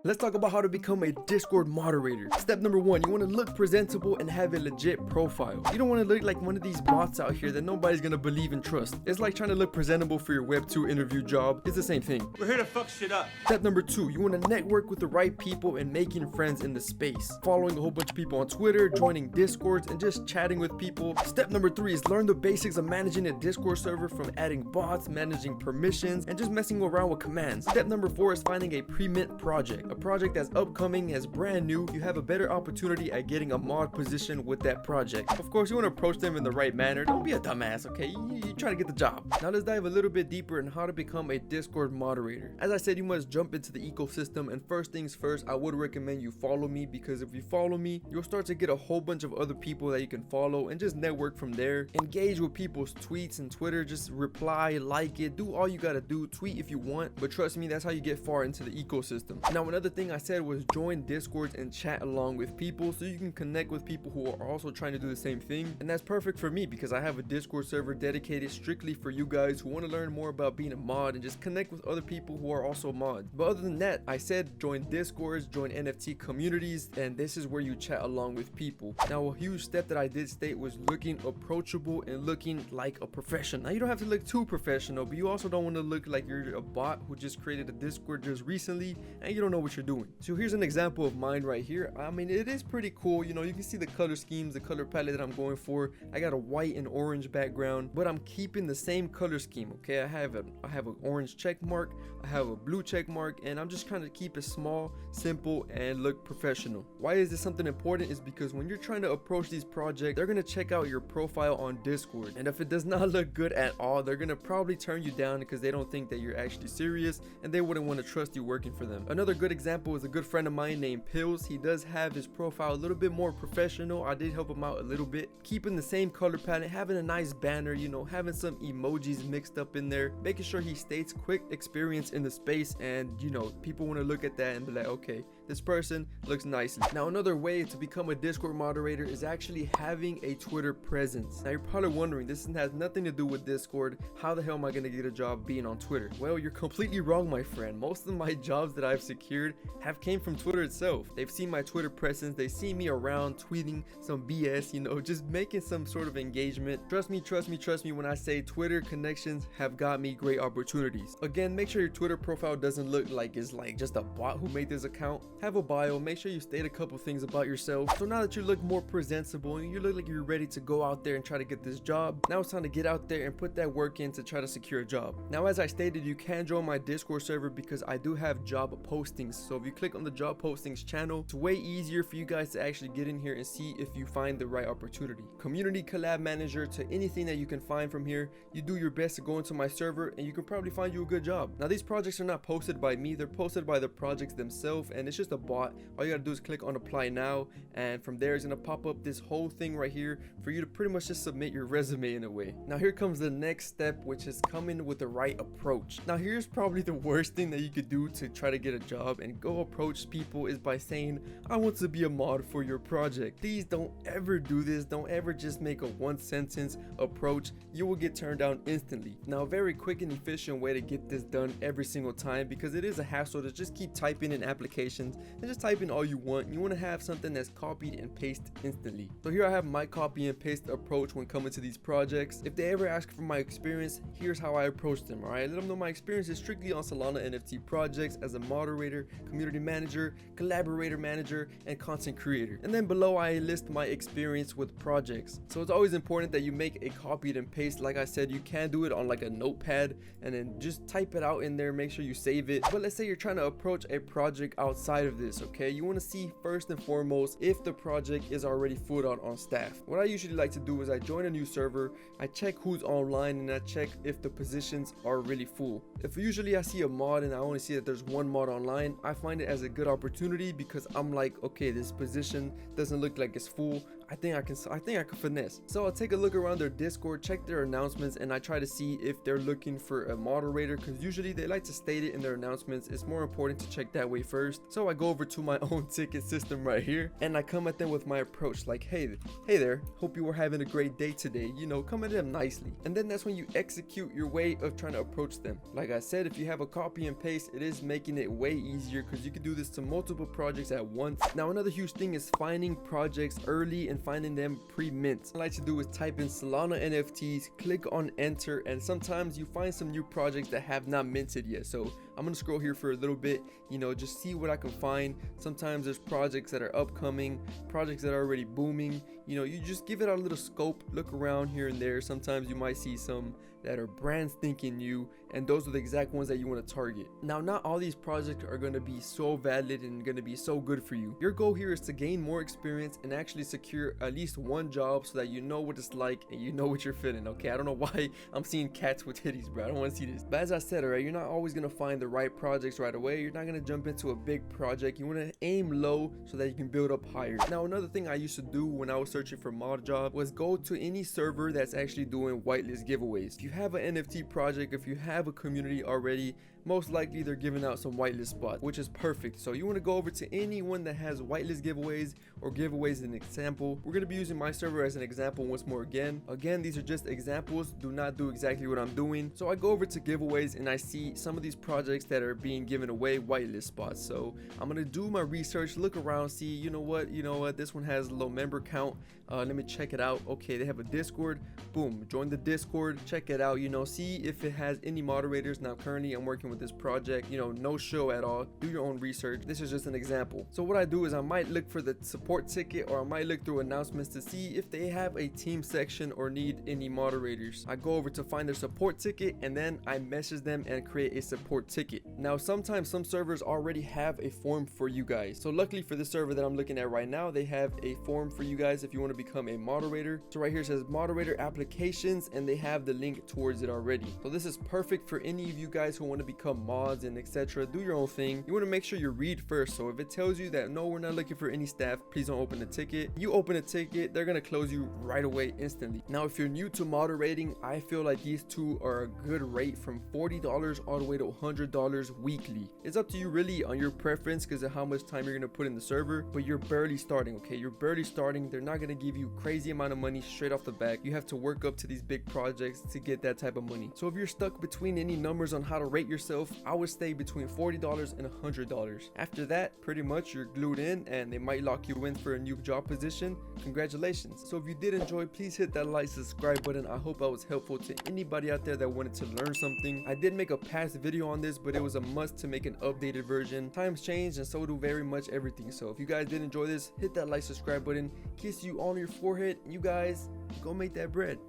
Let's talk about how to become a Discord moderator. Step number 1, you want to look presentable and have a legit profile. You don't want to look like one of these bots out here that nobody's gonna believe and trust. It's like trying to look presentable for your Web 2 interview job. It's the same thing. We're here to fuck shit up. Step number 2, you want to network with the right people and making friends in the space. Following a whole bunch of people on Twitter, joining Discords, and just chatting with people. Step number 3 is learn the basics of managing a Discord server, from adding bots, managing permissions, and just messing around with commands. Step number 4 is finding a pre-mint project. A project that's upcoming, as brand new. You have a better opportunity at getting a mod position with that project. Of course, you want to approach them in the right manner. Don't be a dumbass, okay? You try to get the job. Now let's dive a little bit deeper in how to become a Discord moderator. As I said, you must jump into the ecosystem, and first things first, I would recommend you follow me, because if you follow me, you'll start to get a whole bunch of other people that you can follow and just network from there. Engage with people's tweets and Twitter. Just reply, like it, do all you gotta do. Tweet if you want, but trust me, that's how you get far into the ecosystem. Now, another thing I said was join Discords and chat along with people, so you can connect with people who are also trying to do the same thing. And that's perfect for me, because I have a Discord server dedicated strictly for you guys who want to learn more about being a mod and just connect with other people who are also mods. But other than that, I said join Discords, join NFT communities, and this is where you chat along with people. Now, a huge step that I did state was looking approachable and looking like a professional. Now, you don't have to look too professional, but you also don't want to look like you're a bot who just created a Discord just recently and you don't know what you're doing. So here's an example of mine right here. I mean, it is pretty cool. You know, you can see the color schemes, the color palette that I'm going for. I got a white and orange background, but I'm keeping the same color scheme. Okay, I have an orange check mark, I have a blue check mark, and I'm just trying to keep it small, simple, and look professional. Why is this something important? Is because when you're trying to approach these projects, they're gonna check out your profile on Discord, and if it does not look good at all, they're gonna probably turn you down because they don't think that you're actually serious and they wouldn't want to trust you working for them. Another good example is a good friend of mine named Pills. He does have his profile a little bit more professional. I did help him out a little bit, keeping the same color palette, having a nice banner, you know, having some emojis mixed up in there, making sure he states quick experience in the space, and you know, people want to look at that and be like, okay, this person looks nicely. Now, another way to become a Discord moderator is actually having a Twitter presence. Now, you're probably wondering, this has nothing to do with Discord. How the hell am I going to get a job being on Twitter? Well, you're completely wrong, my friend. Most of my jobs that I've secured have came from Twitter itself. They've seen my Twitter presence. They see me around tweeting some BS, you know, just making some sort of engagement. Trust me when I say Twitter connections have got me great opportunities. Again, make sure your Twitter profile doesn't look like it's like just a bot who made this account. Have a bio, make sure you state a couple things about yourself. So now that you look more presentable and you look like you're ready to go out there and try to get this job, now it's time to get out there and put that work in to try to secure a job. Now, as I stated, you can join my Discord server because I do have job postings. So if you click on the job postings channel, it's way easier for you guys to actually get in here and see if you find the right opportunity. Community collab manager to anything that you can find from here. You do your best to go into my server and you can probably find you a good job. Now, these projects are not posted by me, they're posted by the projects themselves, and it's just a bot. All you gotta do is click on apply now, and from there it's gonna pop up this whole thing right here for you to pretty much just submit your resume in a way. Now, here comes the next step, which is coming with the right approach. Now, here's probably the worst thing that you could do to try to get a job and go approach people, is by saying, I want to be a mod for your project. Please don't ever do this. Don't ever just make a one sentence approach. You will get turned down instantly. Now, a very quick and efficient way to get this done every single time, because it is a hassle to just keep typing in applications and just type in all you want. You want to have something that's copied and pasted instantly. So here I have my copy and paste approach when coming to these projects. If they ever ask for my experience, here's how I approach them. All right, let them know my experience is strictly on Solana NFT projects as a moderator, community manager, collaborator manager, and content creator. And then below I list my experience with projects. So it's always important that you make a copy and paste. Like I said, you can do it on like a notepad and then just type it out in there. Make sure you save it. But let's say you're trying to approach a project outside of this, okay? You want to see first and foremost if the project is already full out on staff. What I usually like to do is I join a new server, I check who's online, and I check if the positions are really full. If usually I see a mod and I only see that there's one mod online, I find it as a good opportunity, because I'm like, okay, this position doesn't look like it's full. I think I can finesse. So I'll take a look around their Discord, check their announcements, and I try to see if they're looking for a moderator, because usually they like to state it in their announcements. It's more important to check that way first. So I go over to my own ticket system right here, and I come at them with my approach like, hey there, hope you were having a great day today, you know, come at them nicely. And then that's when you execute your way of trying to approach them. Like I said, if you have a copy and paste, it is making it way easier because you can do this to multiple projects at once. Now another huge thing is finding projects early and finding them pre-mint. What I like to do is type in Solana NFTs, click on enter, and sometimes you find some new projects that have not minted yet. So I'm gonna scroll here for a little bit, you know, just see what I can find. Sometimes there's projects that are upcoming, projects that are already booming. You know, you just give it a little scope, look around here and there. Sometimes you might see some that are brands thinking you, and those are the exact ones that you want to target. Now, not all these projects are going to be so valid and going to be so good for you. Your goal here is to gain more experience and actually secure at least one job so that you know what it's like and you know what you're feeling. Okay, I don't know why I'm seeing cats with titties, bro. I don't want to see this. But as I said, all right, you're not always going to find the right projects right away. You're not going to jump into a big project. You want to aim low so that you can build up higher. Now, another thing I used to do when I was searching for mod job was go to any server that's actually doing whitelist giveaways. If you have an NFT project, if you have a community already, most likely they're giving out some whitelist spots, which is perfect. So you want to go over to anyone that has whitelist giveaways or giveaways as an example. We're going to be using my server as an example once more again. These are just examples. Do not do exactly what I'm doing. So I go over to giveaways and I see some of these projects that are being given away whitelist spots. So I'm going to do my research, look around, see, you know what, this one has low member count. Let me check it out. Okay, they have a Discord. Boom, join the Discord, check it out, you know, see if it has any moderators. Now currently I'm working with this project, you know, no show at all. Do your own research. This is just an example. So what I do is I might look for the support ticket, or I might look through announcements to see if they have a team section or need any moderators. I go over to find their support ticket and then I message them and create a support ticket. Now sometimes some servers already have a form for you guys. So luckily for the server that I'm looking at right now, they have a form for you guys if you want to become a moderator. So right here it says moderator applications, and they have the link towards it already. So this is perfect for any of you guys who want to become mods and etc. Do your own thing. You want to make sure you read first. So if it tells you that no, we're not looking for any staff, please don't open the ticket. You open a ticket, they're gonna close you right away instantly. Now if you're new to moderating, I feel like these two are a good rate, from $40 all the way to $100 weekly. It's up to you really on your preference because of how much time you're gonna put in the server, but you're barely starting. Okay, you're barely starting. They're not gonna give you crazy amount of money straight off the back. You have to work up to these big projects to get that type of money. So if you're stuck between any numbers on how to rate yourself, I would stay between $40 and $100. After that, pretty much you're glued in and they might lock you in for a new job position. Congratulations. So if you did enjoy, please hit that like, subscribe button. I hope I was helpful to anybody out there that wanted to learn something. I did make a past video on this, but it was a must to make an updated version. Times change and so do very much everything. So if you guys did enjoy this, hit that like, subscribe button. Kiss you on your forehead. You guys go make that bread.